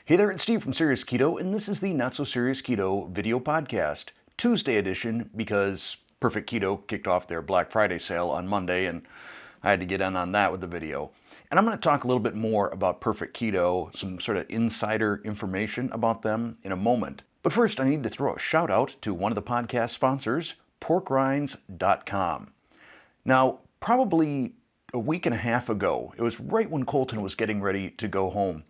Hey there, it's Steve from Serious Keto, and this is the Not So Serious Keto video podcast, Tuesday edition, because Perfect Keto kicked off their Black Friday sale on Monday, and I had to get in on that with the video. And I'm going to talk a little bit more about Perfect Keto, some sort of insider information about them in a moment. But first, I need to throw a shout out to one of the podcast sponsors, porkrinds.com. Now, probably a week and a half ago, it was right when Colton was getting ready to go home,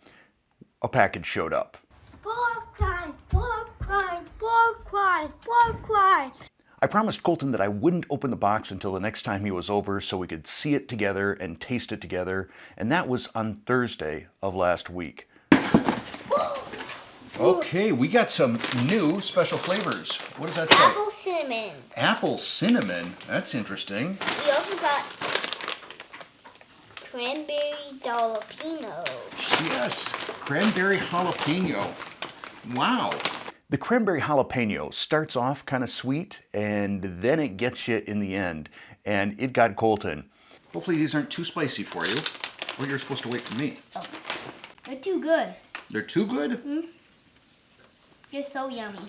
a package showed up. Pork rinds, pork rinds, pork rinds, pork rinds. I promised Colton that I wouldn't open the box until the next time he was over so we could see it together and taste it together, and that was on Thursday of last week. Okay, we got some new special flavors. What does that say? Apple cinnamon. Apple cinnamon? That's interesting. We also got cranberry jalapeno. Yes, cranberry jalapeno. Wow. The cranberry jalapeno starts off kind of sweet, and then it gets you in the end, and it got Colton. Hopefully these aren't too spicy for you, or you're supposed to wait for me. Oh, they're too good. They're too good? Mm-hmm. They're so yummy.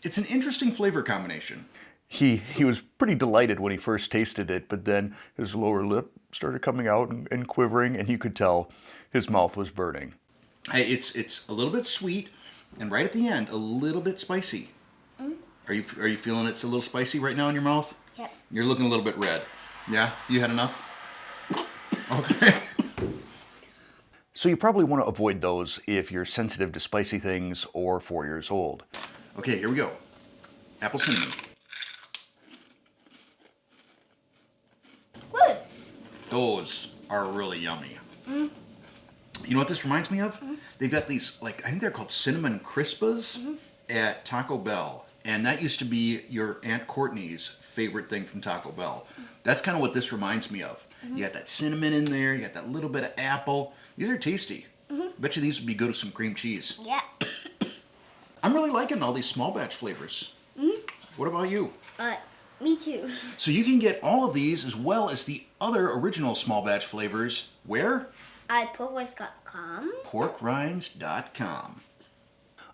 It's an interesting flavor combination. He was pretty delighted when he first tasted it, but then his lower lip started coming out and quivering, and you could tell his mouth was burning. It's a little bit sweet, and right at the end, a little bit spicy. Mm. Are you feeling it's a little spicy right now in your mouth? Yep. You're looking a little bit red. Yeah? You had enough? Okay. So you probably want to avoid those if you're sensitive to spicy things or 4 years old. Okay, here we go. Apple cinnamon. Good. Those are really yummy. Mm. You know what this reminds me of? Mm. They've got these, I think they're called cinnamon crispas at Taco Bell. And that used to be your Aunt Courtney's favorite thing from Taco Bell. That's kind of what this reminds me of. You got that cinnamon in there, you got that little bit of apple. These are tasty. Bet you these would be good with some cream cheese. Yeah. I'm really liking all these small batch flavors. What about you? Me too. So you can get all of these as well as the other original small batch flavors. Where? At porkrinds.com. Porkrinds.com.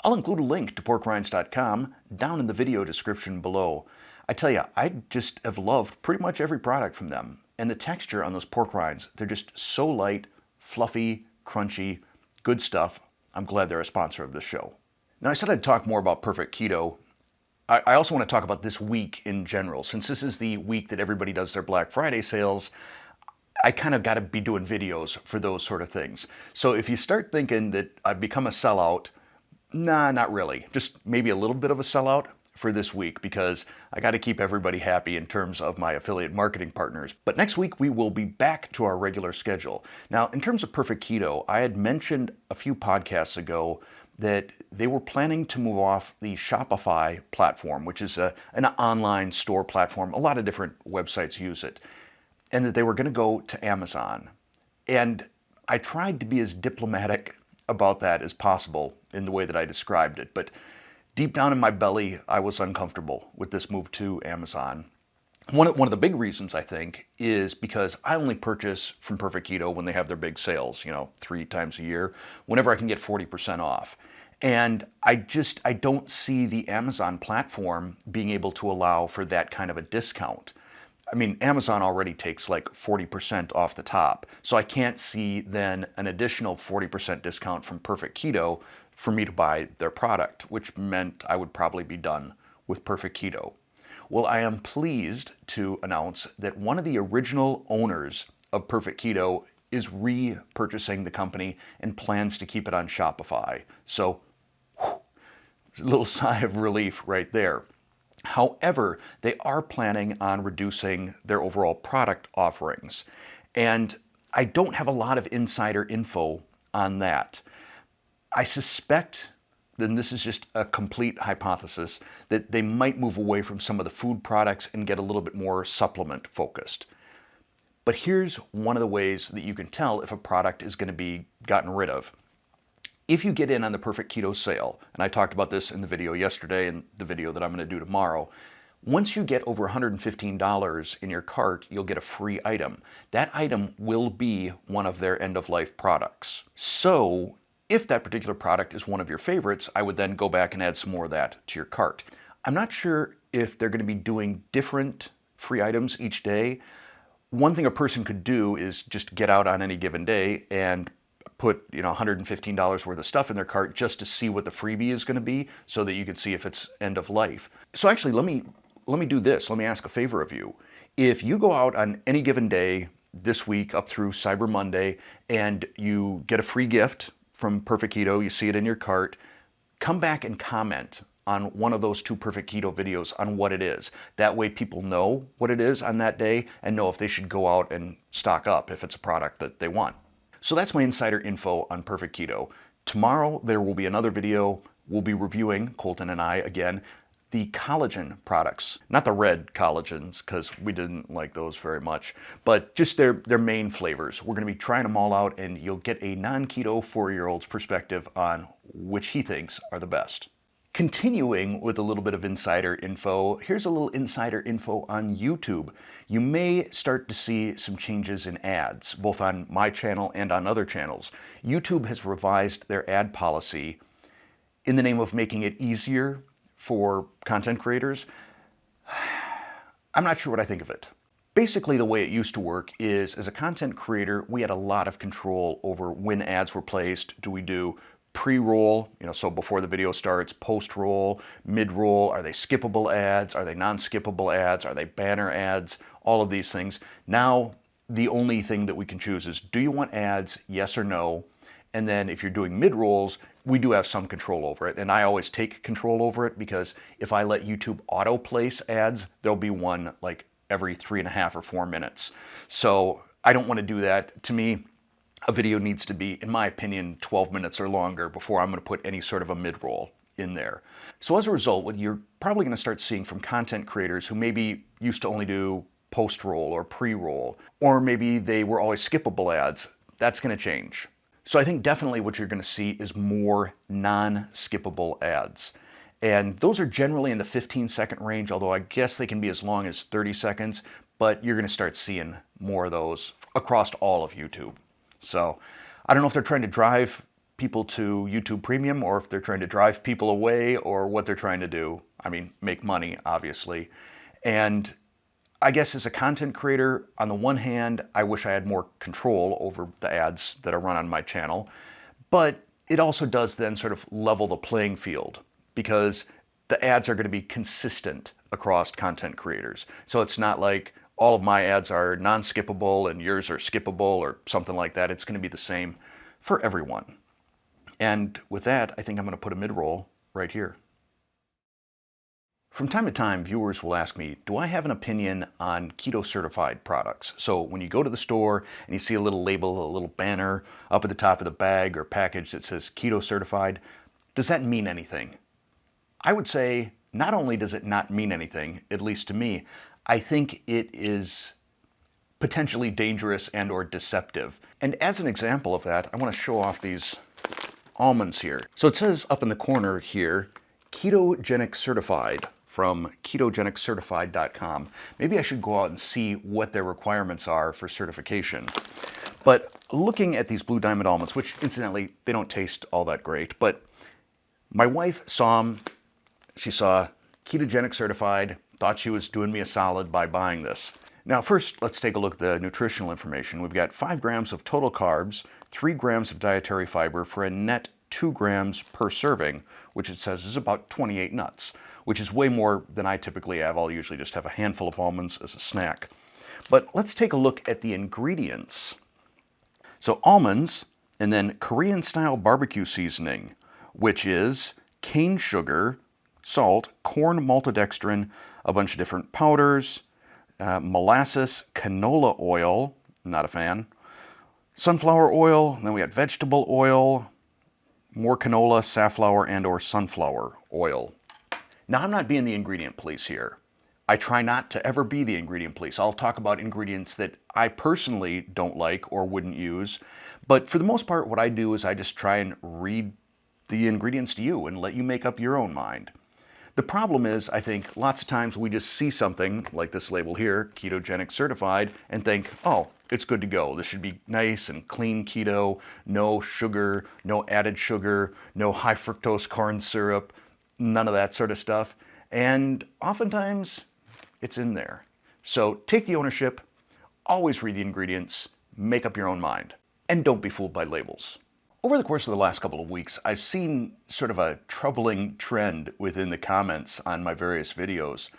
I'll include a link to porkrinds.com down in the video description below. I tell you, I just have loved pretty much every product from them. And the texture on those pork rinds, they're just so light, fluffy, crunchy, good stuff. I'm glad they're a sponsor of this show. Now, I said I'd talk more about Perfect Keto. I also want to talk about this week in general. Since this is the week that everybody does their Black Friday sales, I kind of got to be doing videos for those sort of things. So if you start thinking that I've become a sellout, nah, not really. Just maybe a little bit of a sellout for this week, because I got to keep everybody happy in terms of my affiliate marketing partners. But next week we will be back to our regular schedule. Now, in terms of Perfect Keto, I had mentioned a few podcasts ago that they were planning to move off the Shopify platform, which is an online store platform. A lot of different websites use it. And that they were going to go to Amazon. And I tried to be as diplomatic about that as possible in the way that I described it. But deep down in my belly, I was uncomfortable with this move to Amazon. One of the big reasons, I think, is because I only purchase from Perfect Keto when they have their big sales, 3 times a year, whenever I can get 40% off. And I don't see the Amazon platform being able to allow for that kind of a discount. I mean, Amazon already takes like 40% off the top, so I can't see then an additional 40% discount from Perfect Keto for me to buy their product, which meant I would probably be done with Perfect Keto. Well, I am pleased to announce that one of the original owners of Perfect Keto is repurchasing the company and plans to keep it on Shopify. So, a little sigh of relief right there. However, they are planning on reducing their overall product offerings. And I don't have a lot of insider info on that. I suspect, and this is just a complete hypothesis, that they might move away from some of the food products and get a little bit more supplement focused. But here's one of the ways that you can tell if a product is going to be gotten rid of. If you get in on the Perfect Keto sale, and I talked about this in the video yesterday and the video that I'm going to do tomorrow, once you get over $115 in your cart, you'll get a free item. That item will be one of their end-of-life products. So If that particular product is one of your favorites, I would then go back and add some more of that to your cart. I'm not sure if they're going to be doing different free items each day. One thing a person could do is just get out on any given day and put $115 worth of stuff in their cart just to see what the freebie is going to be, so that you can see if it's end of life. So actually, let me do this. Let me ask a favor of you. If you go out on any given day this week up through Cyber Monday and you get a free gift from Perfect Keto, you see it in your cart, come back and comment on one of those 2 Perfect Keto videos on what it is. That way people know what it is on that day and know if they should go out and stock up if it's a product that they want. So that's my insider info on Perfect Keto. Tomorrow there will be another video. We'll be reviewing, Colton and I again, the collagen products. Not the red collagens, because we didn't like those very much, but just their main flavors. We're going to be trying them all out, and you'll get a non-keto 4-year-old's perspective on which he thinks are the best. Continuing with a little bit of insider info, here's a little insider info on YouTube. You may start to see some changes in ads, both on my channel and on other channels. YouTube has revised their ad policy in the name of making it easier for content creators. I'm not sure what I think of it. Basically, the way it used to work is, as a content creator, we had a lot of control over when ads were placed. Do we do pre-roll, so before the video starts, post-roll, mid-roll? Are they skippable ads? Are they non-skippable ads? Are they banner ads? All of these things. Now, the only thing that we can choose is, do you want ads, yes or no? And then if you're doing mid-rolls, we do have some control over it. And I always take control over it, because if I let YouTube auto-place ads, there'll be one like every 3.5 or 4 minutes. So I don't want to do that. To me, a video needs to be, in my opinion, 12 minutes or longer before I'm going to put any sort of a mid-roll in there. So as a result, what you're probably going to start seeing from content creators who maybe used to only do post-roll or pre-roll, or maybe they were always skippable ads, that's going to change. So I think definitely what you're going to see is more non-skippable ads. And those are generally in the 15-second range, although I guess they can be as long as 30 seconds, but you're going to start seeing more of those across all of YouTube. So I don't know if they're trying to drive people to YouTube Premium, or if they're trying to drive people away, or what they're trying to do. I mean, make money, obviously. And I guess as a content creator, on the one hand, I wish I had more control over the ads that are run on my channel, but it also does then sort of level the playing field, because the ads are going to be consistent across content creators. So it's not like all of my ads are non-skippable and yours are skippable or something like that. It's going to be the same for everyone. And with that, I think I'm going to put a mid-roll right here. From time to time, viewers will ask me, do I have an opinion on keto certified products? So when you go to the store and you see a little label, a little banner up at the top of the bag or package that says keto certified, does that mean anything? I would say not only does it not mean anything, at least to me, I think it is potentially dangerous and or deceptive. And as an example of that, I want to show off these almonds here. So it says up in the corner here, ketogenic certified, from ketogeniccertified.com. Maybe I should go out and see what their requirements are for certification. But looking at these Blue Diamond almonds, which incidentally, they don't taste all that great, but my wife saw them, she saw ketogenic certified, thought she was doing me a solid by buying this. Now first, let's take a look at the nutritional information. We've got 5 grams of total carbs, 3 grams of dietary fiber for a net 2 grams per serving, which it says is about 28 nuts, which is way more than I typically have. I'll usually just have a handful of almonds as a snack. But let's take a look at the ingredients. So almonds, and then Korean-style barbecue seasoning, which is cane sugar, salt, corn maltodextrin, a bunch of different powders, molasses, canola oil, not a fan, sunflower oil, and then we got vegetable oil, more canola, safflower, and or sunflower oil. Now, I'm not being the ingredient police here. I try not to ever be the ingredient police. I'll talk about ingredients that I personally don't like or wouldn't use. But for the most part, what I do is I just try and read the ingredients to you and let you make up your own mind. The problem is, I think lots of times we just see something like this label here, ketogenic certified, and think, oh, it's good to go. This should be nice and clean keto, no sugar, no added sugar, no high fructose corn syrup, none of that sort of stuff. And oftentimes it's in there. So take the ownership, always read the ingredients, make up your own mind, and don't be fooled by labels. Over the course of the last couple of weeks, I've seen sort of a troubling trend within the comments on my various videos,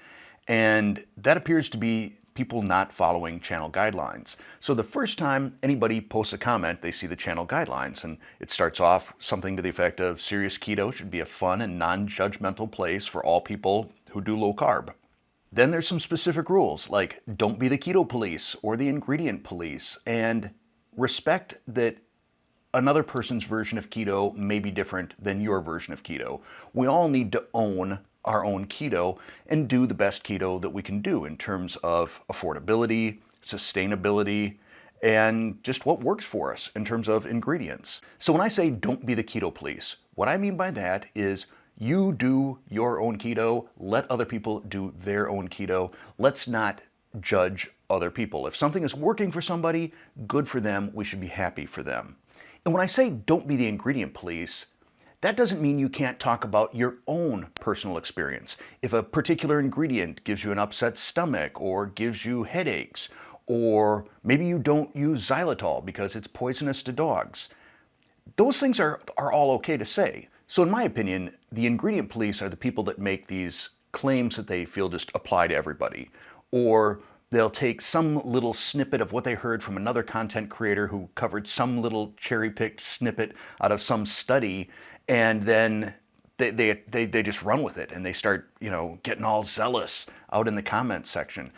and that appears to be people not following channel guidelines. So the first time anybody posts a comment, they see the channel guidelines, and it starts off something to the effect of Serious Keto should be a fun and non-judgmental place for all people who do low carb. Then there's some specific rules, like don't be the keto police or the ingredient police, and respect that another person's version of keto may be different than your version of keto. We all need to own our own keto and do the best keto that we can do in terms of affordability, sustainability, and just what works for us in terms of ingredients. So when I say don't be the keto police, what I mean by that is you do your own keto, let other people do their own keto. Let's not judge other people. If something is working for somebody, good for them, we should be happy for them. And when I say don't be the ingredient police, that doesn't mean you can't talk about your own personal experience. If a particular ingredient gives you an upset stomach or gives you headaches, or maybe you don't use xylitol because it's poisonous to dogs, those things are all okay to say. So in my opinion, the ingredient police are the people that make these claims that they feel just apply to everybody. Or they'll take some little snippet of what they heard from another content creator who covered some little cherry-picked snippet out of some study, and then they just run with it and they start, getting all zealous out in the comments section.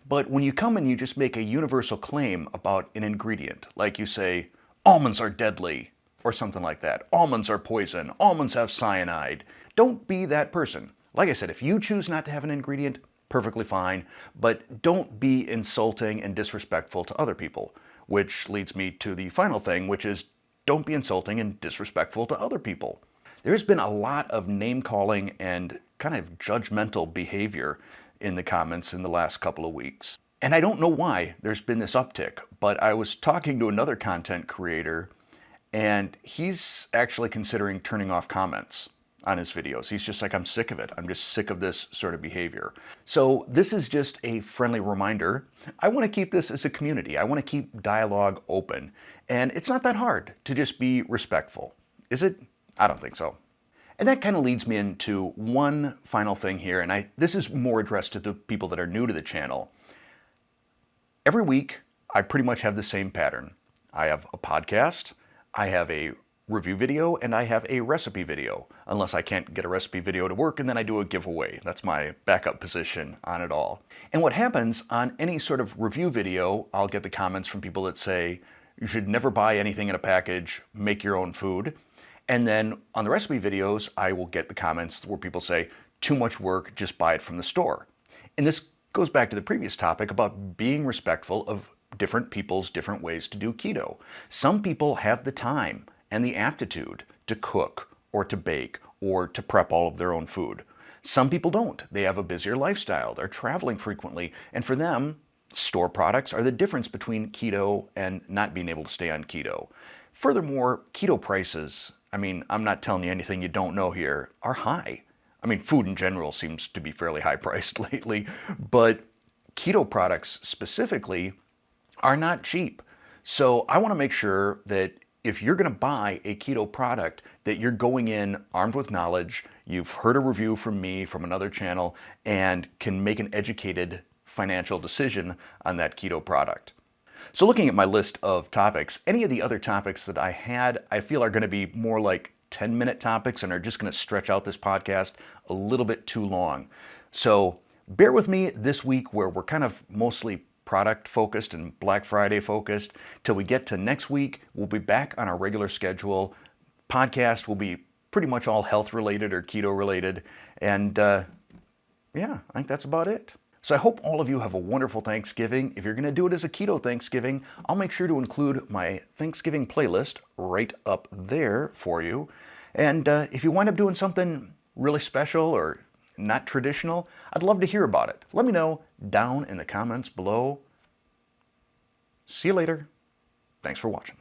But when you come and you just make a universal claim about an ingredient, like you say, almonds are deadly, or something like that, almonds are poison, almonds have cyanide, don't be that person. Like I said, if you choose not to have an ingredient, perfectly fine, but don't be insulting and disrespectful to other people, which leads me to the final thing, which is don't be insulting and disrespectful to other people. There's been a lot of name-calling and kind of judgmental behavior in the comments in the last couple of weeks. And I don't know why there's been this uptick, but I was talking to another content creator, and he's actually considering turning off comments on his videos. He's just like, I'm sick of it. I'm just sick of this sort of behavior. So this is just a friendly reminder. I want to keep this as a community. I want to keep dialogue open. And it's not that hard to just be respectful. Is it? I don't think so. And that kind of leads me into one final thing here, and this is more addressed to the people that are new to the channel. Every week, I pretty much have the same pattern. I have a podcast, I have a review video, and I have a recipe video, unless I can't get a recipe video to work, and then I do a giveaway. That's my backup position on it all. And what happens on any sort of review video, I'll get the comments from people that say, you should never buy anything in a package, make your own food. And then on the recipe videos, I will get the comments where people say, too much work, just buy it from the store. And this goes back to the previous topic about being respectful of different people's different ways to do keto. Some people have the time and the aptitude to cook or to bake or to prep all of their own food. Some people don't. They have a busier lifestyle. They're traveling frequently. And for them, store products are the difference between keto and not being able to stay on keto. Furthermore, keto prices, I'm not telling you anything you don't know here, are high. Food in general seems to be fairly high priced lately, but keto products specifically are not cheap. So I want to make sure that if you're going to buy a keto product, that you're going in armed with knowledge, you've heard a review from me, from another channel, and can make an educated financial decision on that keto product. So looking at my list of topics, any of the other topics that I had, I feel are going to be more like 10-minute topics and are just going to stretch out this podcast a little bit too long. So bear with me this week where we're kind of mostly product focused and Black Friday focused. Till we get to next week, we'll be back on our regular schedule. Podcast will be pretty much all health related or keto related. And I think that's about it. So I hope all of you have a wonderful Thanksgiving. If you're going to do it as a keto Thanksgiving, I'll make sure to include my Thanksgiving playlist right up there for you. And if you wind up doing something really special or not traditional, I'd love to hear about it. Let me know down in the comments below. See you later. Thanks for watching.